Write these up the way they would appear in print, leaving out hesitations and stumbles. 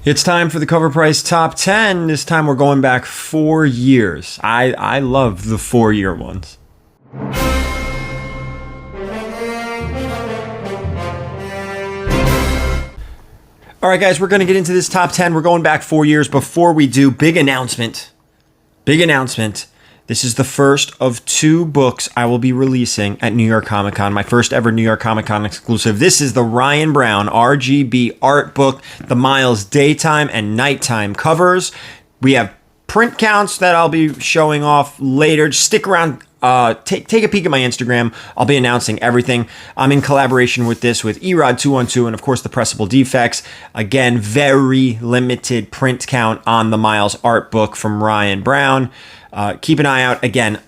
It's time for the Covrprice Top 10. This time we're going back 4 years. I love the 4-year ones. All right, guys, we're going to get into this top 10. We're going back 4 years. Before we do, big announcement. Big announcement. This is the first of 2 books I will be releasing at New York Comic Con, my first ever New York Comic Con exclusive. This is the Ryan Brown RGB art book, the Miles daytime and nighttime covers. We have print counts that I'll be showing off later. Just stick around. Take a peek at my Instagram. I'll be announcing everything. I'm in collaboration with Erod212 and of course the Pressable Defects. Again, very limited print count on the Miles art book from Ryan Brown. Keep an eye out again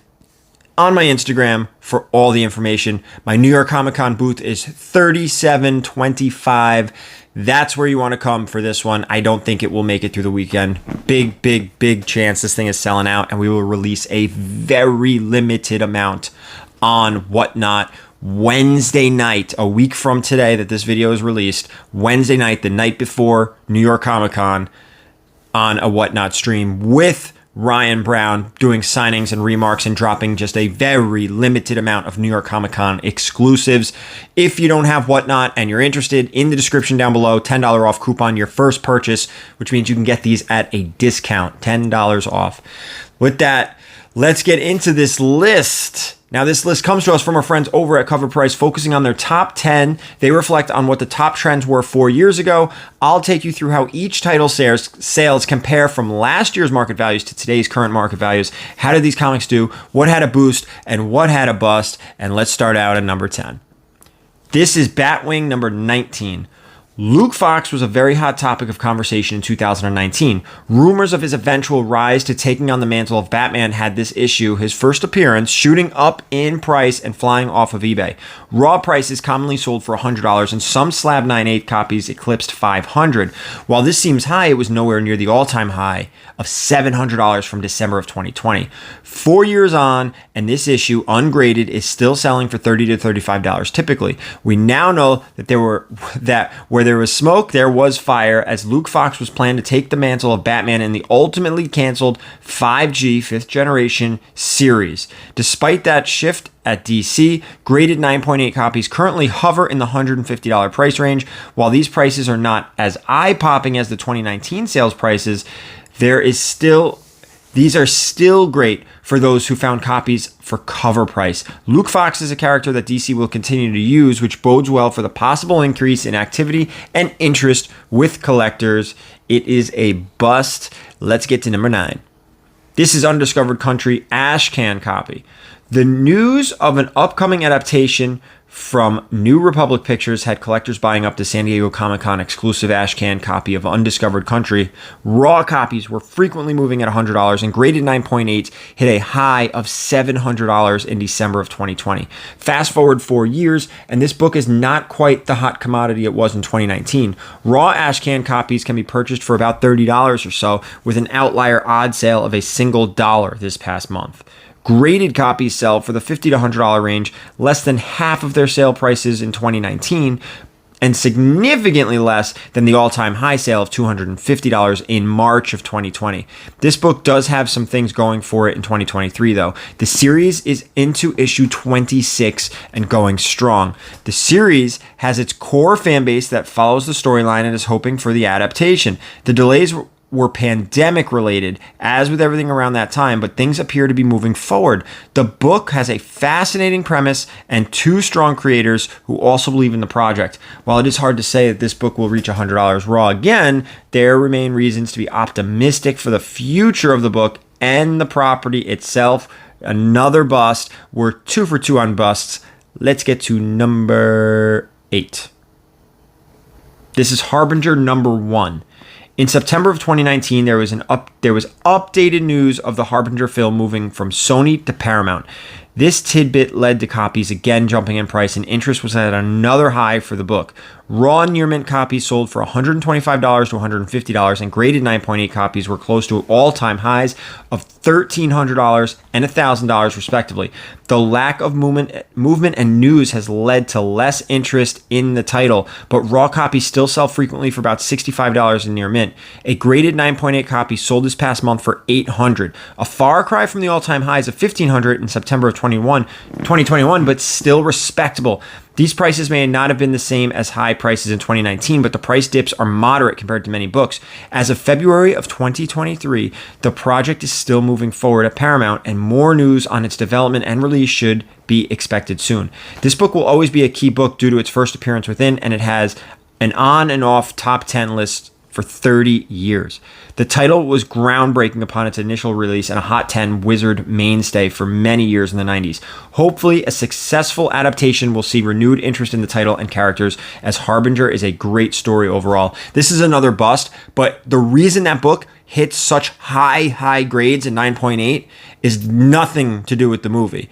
on my Instagram for all the information. My New York Comic Con booth is 3725. That's where you want to come for this one. I don't think it will make it through the weekend. Big chance this thing is selling out, and we will release a very limited amount on Whatnot Wednesday night, a week from today that this video is released. Wednesday night, the night before New York Comic Con, on a Whatnot stream with Ryan Brown doing signings and remarks and dropping just a very limited amount of New York Comic Con exclusives. If you don't have Whatnot and you're interested, in the description down below, $10 off coupon your first purchase, which means you can get these at a discount, $10 off. With that, let's get into this list. Now, this list comes to us from our friends over at Covrprice, focusing on their top 10. They reflect on what the top trends were 4 years ago. I'll take you through how each title sales compare from last year's market values to today's current market values. How did these comics do? What had a boost and what had a bust? And let's start out at number 10. This is Batwing number 19. Luke Fox was a very hot topic of conversation in 2019. Rumors of his eventual rise to taking on the mantle of Batman had this issue, his first appearance, shooting up in price and flying off of eBay. Raw prices commonly sold for $100, and some slab 9/8 copies eclipsed $500. While this seems high, it was nowhere near the all-time high of $700 from December of 2020. 4 years on, and this issue, ungraded, is still selling for $30 to $35 typically. We now know that where there was smoke, there was fire, as Luke Fox was planned to take the mantle of Batman in the ultimately canceled 5G 5th Generation series. Despite that shift at DC, graded 9.8 copies currently hover in the $150 price range. While these prices are not as eye-popping as the 2019 sales prices, these are still great for those who found copies for cover price. Luke Fox is a character that DC will continue to use, which bodes well for the possible increase in activity and interest with collectors. It is a bust. Let's get to number 9. This is Undiscovered Country Ashcan copy. The news of an upcoming adaptation from New Republic Pictures had collectors buying up the San Diego Comic-Con exclusive Ashcan copy of Undiscovered Country. Raw copies were frequently moving at $100, and graded 9.8 hit a high of $700 in December of 2020. Fast forward 4 years, and this book is not quite the hot commodity it was in 2019. Raw Ashcan copies can be purchased for about $30 or so, with an outlier odd sale of a single dollar this past month. Graded copies sell for the $50 to $100 range, less than half of their sale prices in 2019, and significantly less than the all-time high sale of $250 in March of 2020. This book does have some things going for it in 2023, though. The series is into issue 26 and going strong. The series has its core fan base that follows the storyline and is hoping for the adaptation. The delays were pandemic related, as with everything around that time, but things appear to be moving forward. The book has a fascinating premise and 2 strong creators who also believe in the project. While it is hard to say that this book will reach $100 raw again, there remain reasons to be optimistic for the future of the book and the property itself. Another bust. We're 2 for 2 on busts. Let's get to number 8. This is Harbinger number 1. In September of 2019, there was updated news of the Harbinger film moving from Sony to Paramount. This tidbit led to copies again jumping in price, and interest was at another high for the book. Raw near mint copies sold for $125 to $150, and graded 9.8 copies were close to all-time highs of $1,300 and $1,000 respectively. The lack of movement and news has led to less interest in the title, but raw copies still sell frequently for about $65 in near mint. A graded 9.8 copy sold this past month for $800, a far cry from the all-time highs of $1,500 in September of 2021, but still respectable. These prices may not have been the same as high prices in 2019, but the price dips are moderate compared to many books. As of February of 2023, the project is still moving forward at Paramount, and more news on its development and release should be expected soon. This book will always be a key book due to its first appearance within, and it has an on and off top 10 list for 30 years. The title was groundbreaking upon its initial release and a Hot 10 Wizard mainstay for many years in the 90s. Hopefully, a successful adaptation will see renewed interest in the title and characters, as Harbinger is a great story overall. This is another bust, but the reason that book hits such high grades in 9.8 is nothing to do with the movie.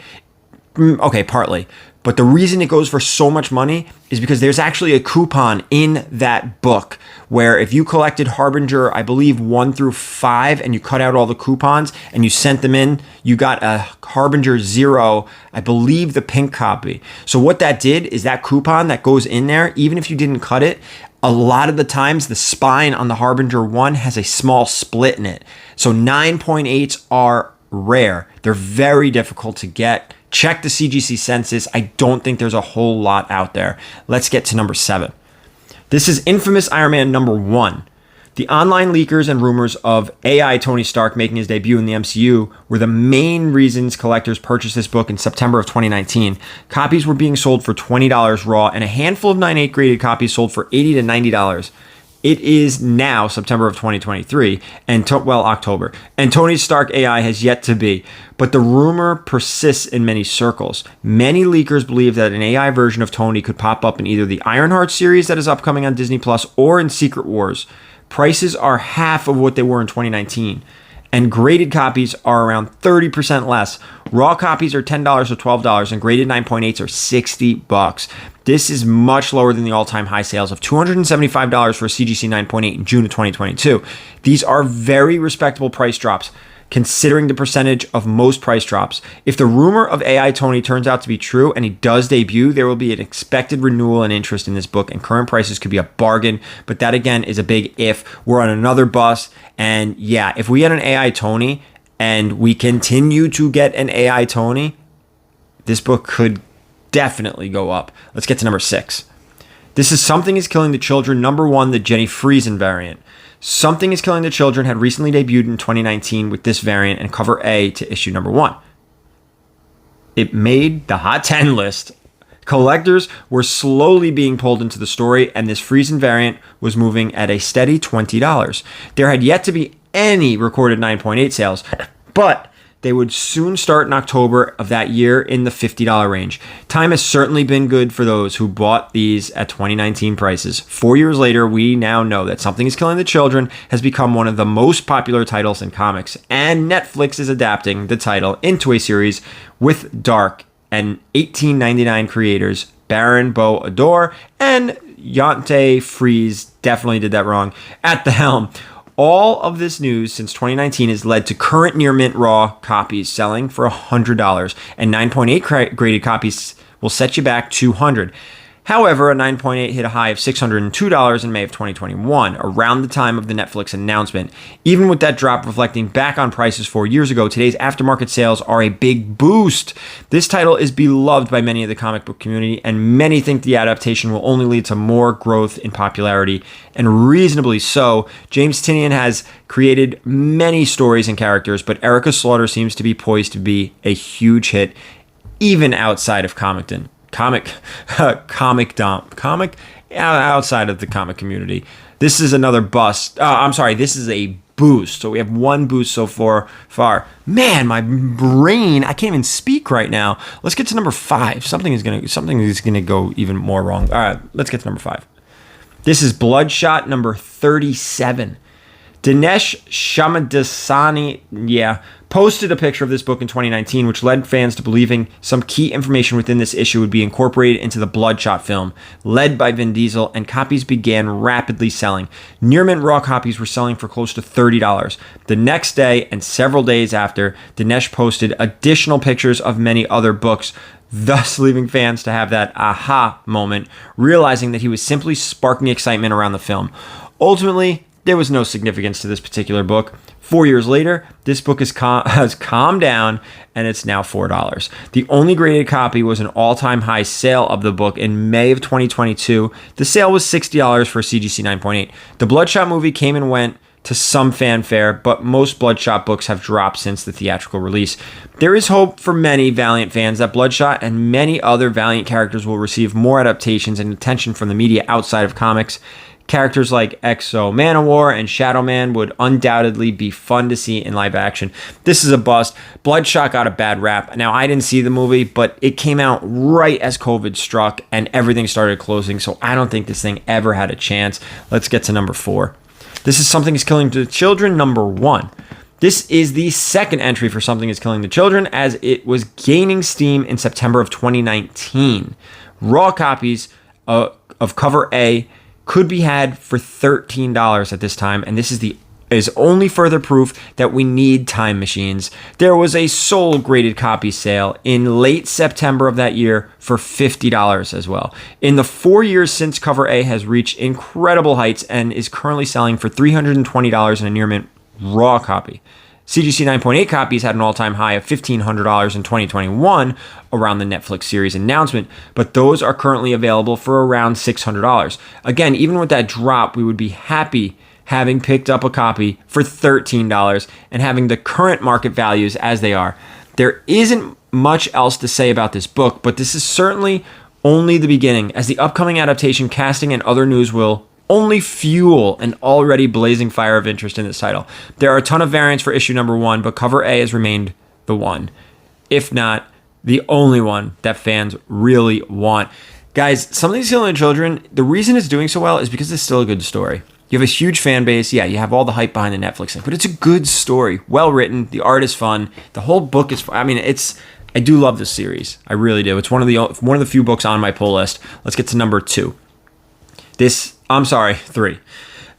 Okay, partly. But the reason it goes for so much money is because there's actually a coupon in that book where if you collected Harbinger, I believe 1 through 5, and you cut out all the coupons and you sent them in, you got a Harbinger 0, I believe the pink copy. So what that did is that coupon that goes in there, even if you didn't cut it, a lot of the times the spine on the Harbinger 1 has a small split in it. So 9.8s are rare. They're very difficult to get. Check the CGC census. I don't think there's a whole lot out there. Let's get to number 7. This is Infamous Iron Man number 1. The online leakers and rumors of AI Tony Stark making his debut in the MCU were the main reasons collectors purchased this book in September of 2019. Copies were being sold for $20 raw, and a handful of 9.8 graded copies sold for $80 to $90. It is now September of 2023, October, and Tony Stark AI has yet to be, but the rumor persists in many circles. Many leakers believe that an AI version of Tony could pop up in either the Ironheart series that is upcoming on Disney Plus or in Secret Wars. Prices are half of what they were in 2019, and graded copies are around 30% less. Raw copies are $10 to $12, and graded 9.8s are $60. This is much lower than the all-time high sales of $275 for a CGC 9.8 in June of 2022. These are very respectable price drops, considering the percentage of most price drops. If the rumor of AI Tony turns out to be true and he does debut, there will be an expected renewal and interest in this book, and current prices could be a bargain, but that again is a big if. We're on another bus, and yeah, if we get an AI Tony and we continue to get an AI Tony, this book could definitely go up. Let's get to number 6. This is Something is Killing the Children number 1, the Jenny Friesen variant. Something is Killing the Children had recently debuted in 2019 with this variant and cover A to issue number 1. It made the Hot 10 list. Collectors were slowly being pulled into the story, and this Friesen variant was moving at a steady $20. There had yet to be any recorded 9.8 sales, but they would soon start in October of that year in the $50 range. Time has certainly been good for those who bought these at 2019 prices. 4 years later, we now know that Something is Killing the Children has become one of the most popular titles in comics, and Netflix is adapting the title into a series with Dark and 1899 creators Baron Bo Ador and Yonte Freeze, definitely did that wrong, at the helm. All of this news since 2019 has led to current near mint raw copies selling for $100, and 9.8 graded copies will set you back $200. However, a 9.8 hit a high of $602 in May of 2021, around the time of the Netflix announcement. Even with that drop reflecting back on prices 4 years ago, today's aftermarket sales are a big boost. This title is beloved by many of the comic book community, and many think the adaptation will only lead to more growth in popularity, and reasonably so. James Tynion has created many stories and characters, but Erica Slaughter seems to be poised to be a huge hit, even outside of outside of the comic community. This is another bust. This is a boost. So we have one boost so far. Man, my brain, I can't even speak right now. Let's get to number 5. Something is gonna go even more wrong. All right, let's get to number 5. This is Bloodshot number 37. Dinesh Shamadasani, posted a picture of this book in 2019, which led fans to believing some key information within this issue would be incorporated into the Bloodshot film, led by Vin Diesel, and copies began rapidly selling. Near mint raw copies were selling for close to $30. The next day and several days after, Dinesh posted additional pictures of many other books, thus leaving fans to have that aha moment, realizing that he was simply sparking excitement around the film. Ultimately, there was no significance to this particular book. 4 years later, this book has calmed down and it's now $4. The only graded copy was an all-time high sale of the book in May of 2022. The sale was $60 for a CGC 9.8. The Bloodshot movie came and went to some fanfare, but most Bloodshot books have dropped since the theatrical release. There is hope for many Valiant fans that Bloodshot and many other Valiant characters will receive more adaptations and attention from the media outside of comics. Characters like Exo Manowar and Shadow Man would undoubtedly be fun to see in live action. This is a bust. Bloodshot got a bad rap. Now, I didn't see the movie, but it came out right as COVID struck and everything started closing, so I don't think this thing ever had a chance. Let's get to number 4. This is Something is Killing the Children, number 1. This is the second entry for Something is Killing the Children, as it was gaining steam in September of 2019. Raw copies of cover A could be had for $13 at this time, and this is only further proof that we need time machines. There was a sole graded copy sale in late September of that year for $50 as well. In the 4 years since cover A has reached incredible heights and is currently selling for $320 in a near mint raw copy. CGC 9.8 copies had an all-time high of $1,500 in 2021 around the Netflix series announcement, but those are currently available for around $600. Again, even with that drop, we would be happy having picked up a copy for $13 and having the current market values as they are. There isn't much else to say about this book, but this is certainly only the beginning, as the upcoming adaptation, casting, and other news will only fuel an already blazing fire of interest in this title. There are a ton of variants for issue number 1, but cover A has remained the one, if not the only one that fans really want. Guys, Something's Killing the Children, the reason it's doing so well is because it's still a good story. You have a huge fan base. Yeah, you have all the hype behind the Netflix thing, but it's a good story. Well written. The art is fun. The whole book is fun. I mean, I do love this series. I really do. It's one of the few books on my pull list. Let's get to number 2. 3.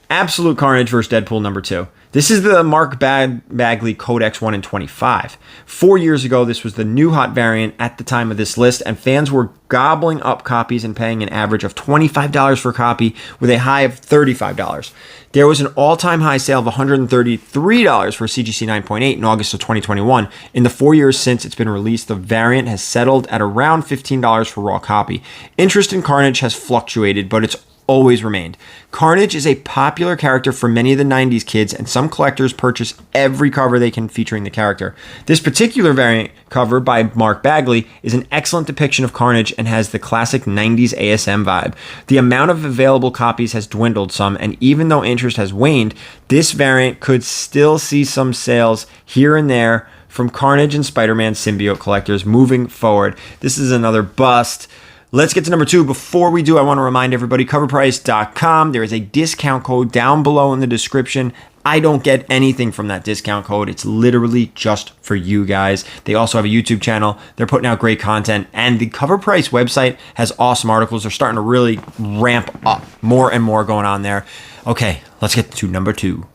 Absolute Carnage vs. Deadpool, number 2. This is the Mark Bagley Codex 1 in 25. 4 years ago, this was the new hot variant at the time of this list, and fans were gobbling up copies and paying an average of $25 for a copy with a high of $35. There was an all-time high sale of $133 for CGC 9.8 in August of 2021. In the 4 years since it's been released, the variant has settled at around $15 for raw copy. Interest in Carnage has fluctuated, but it's always remained. Carnage is a popular character for many of the 90s kids, and some collectors purchase every cover they can featuring the character. This particular variant cover by Mark Bagley is an excellent depiction of Carnage and has the classic 90s ASM vibe. The amount of available copies has dwindled some, and even though interest has waned, this variant could still see some sales here and there from Carnage and Spider-Man symbiote collectors moving forward. This is another bust. Let's get to number 2. Before we do, I want to remind everybody, Covrprice.com. There is a discount code down below in the description. I don't get anything from that discount code. It's literally just for you guys. They also have a YouTube channel. They're putting out great content. And the Covrprice website has awesome articles. They're starting to really ramp up. More and more going on there. Okay, let's get to number 2.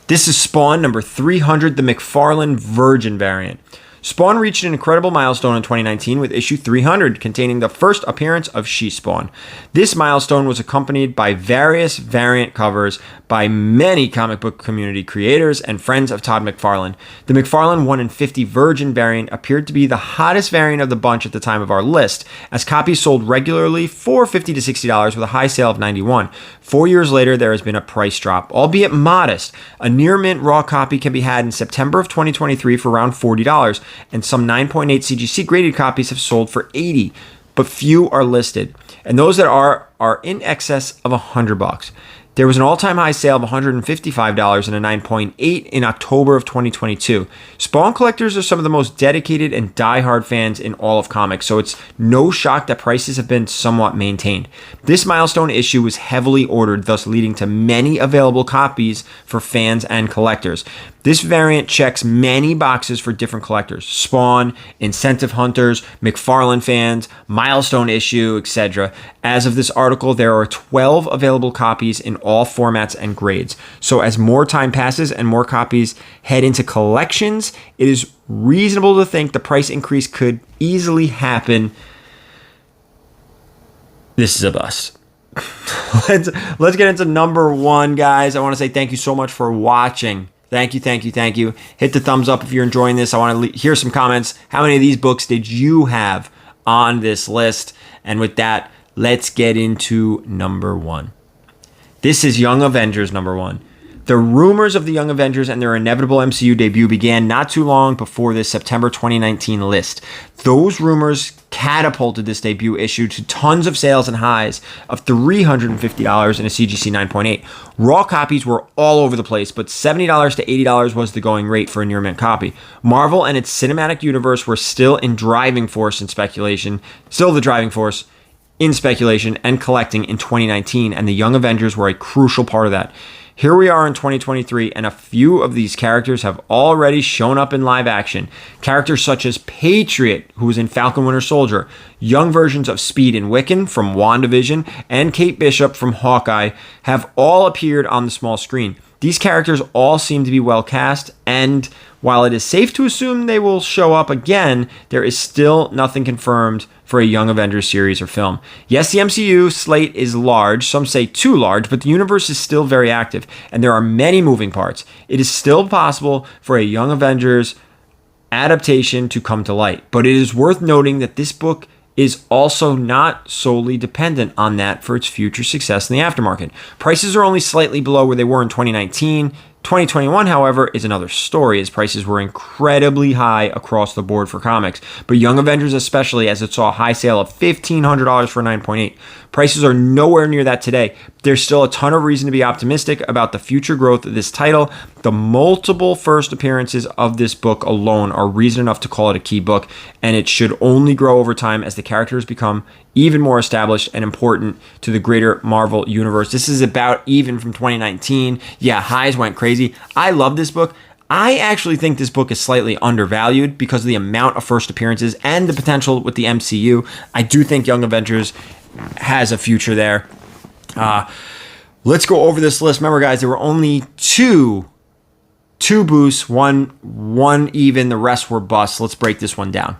This is Spawn number 300, the McFarlane Virgin variant. Spawn reached an incredible milestone in 2019 with issue 300, containing the first appearance of She-Spawn. This milestone was accompanied by various variant covers by many comic book community creators and friends of Todd McFarlane. The McFarlane 1 in 50 Virgin variant appeared to be the hottest variant of the bunch at the time of our list, as copies sold regularly for $50 to $60 with a high sale of $91. 4 years later, there has been a price drop, albeit modest. A near mint raw copy can be had in September of 2023 for around $40, and some 9.8 CGC graded copies have sold for $80, but few are listed, and those that are in excess of $100. There was an all-time high sale of $155 and a 9.8 in October of 2022. Spawn collectors are some of the most dedicated and die-hard fans in all of comics, so it's no shock that prices have been somewhat maintained. This milestone issue was heavily ordered, thus leading to many available copies for fans and collectors. This variant checks many boxes for different collectors: Spawn, Incentive Hunters, McFarlane fans, milestone issue, etc. As of this article, there are 12 available copies in all formats and grades. So as more time passes and more copies head into collections, it is reasonable to think the price increase could easily happen. This is a bust. Let's get into number one, guys. I want to say thank you so much for watching. Thank you. Hit the thumbs up if you're enjoying this. I want to hear some comments. How many of these books did you have on this list? And with that, let's get into number one. This is Young Avengers number one. The rumors of the Young Avengers and their inevitable MCU debut began not too long before this September 2019 list. Those rumors catapulted this debut issue to tons of sales and highs of $350 in a CGC 9.8. Raw copies were all over the place, but $70 to $80 was the going rate for a near mint copy. Marvel and its cinematic universe were still the driving force in speculation and collecting in 2019, and the Young Avengers were a crucial part of that. Here we are in 2023, and a few of these characters have already shown up in live action. Characters such as Patriot, who was in Falcon Winter Soldier, young versions of Speed and Wiccan from WandaVision, and Kate Bishop from Hawkeye have all appeared on the small screen. These characters all seem to be well cast, and while it is safe to assume they will show up again, there is still nothing confirmed for a Young Avengers series or film. Yes, the MCU slate is large, some say too large, but the universe is still very active, and there are many moving parts. It is still possible for a Young Avengers adaptation to come to light, but it is worth noting that this book is also not solely dependent on that for its future success in the aftermarket. Prices are only slightly below where they were in 2019. 2021, however, is another story, as prices were incredibly high across the board for comics, but Young Avengers especially, as it saw a high sale of $1,500 for a 9.8. Prices are nowhere near that today. There's still a ton of reason to be optimistic about the future growth of this title. The multiple first appearances of this book alone are reason enough to call it a key book, and it should only grow over time as the characters become even more established and important to the greater Marvel universe. This is about even from 2019. Yeah, highs went crazy. I love this book. I actually think this book is slightly undervalued because of the amount of first appearances and the potential with the MCU. I do think Young Avengers has a future there. Let's go over this list. Remember, guys, there were only two boosts, one even, the rest were busts. Let's break this one down.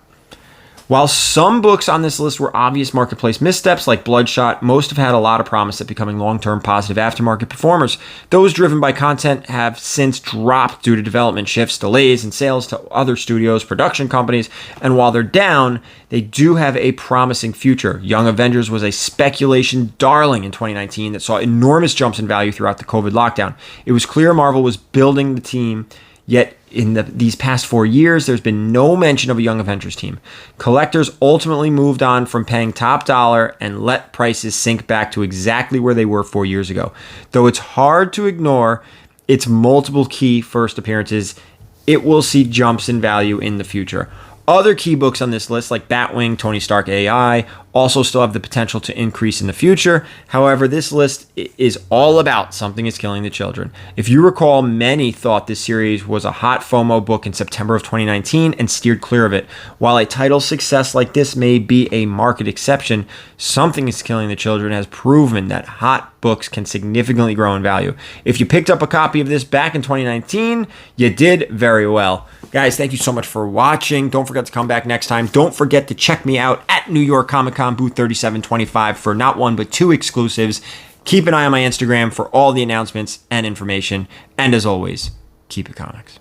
While some books on this list were obvious marketplace missteps like Bloodshot, most have had a lot of promise at becoming long-term positive aftermarket performers. Those driven by content have since dropped due to development shifts, delays, and sales to other studios, production companies, and while they're down, they do have a promising future. Young Avengers was a speculation darling in 2019 that saw enormous jumps in value throughout the COVID lockdown. It was clear Marvel was building the team, yet in these past 4 years, there's been no mention of a Young Avengers team. Collectors ultimately moved on from paying top dollar and let prices sink back to exactly where they were 4 years ago. Though it's hard to ignore its multiple key first appearances, it will see jumps in value in the future. Other key books on this list, like Batwing, Tony Stark AI, also still have the potential to increase in the future. However, this list is all about Something is Killing the Children. If you recall, many thought this series was a hot FOMO book in September of 2019 and steered clear of it. While a title success like this may be a market exception, Something is Killing the Children has proven that hot books can significantly grow in value. If you picked up a copy of this back in 2019, you did very well. Guys, thank you so much for watching. Don't forget to come back next time. Don't forget to check me out at New York Comic Con booth 3725 for not one but two exclusives. Keep an eye on my Instagram for all the announcements and information. And as always, keep it comics.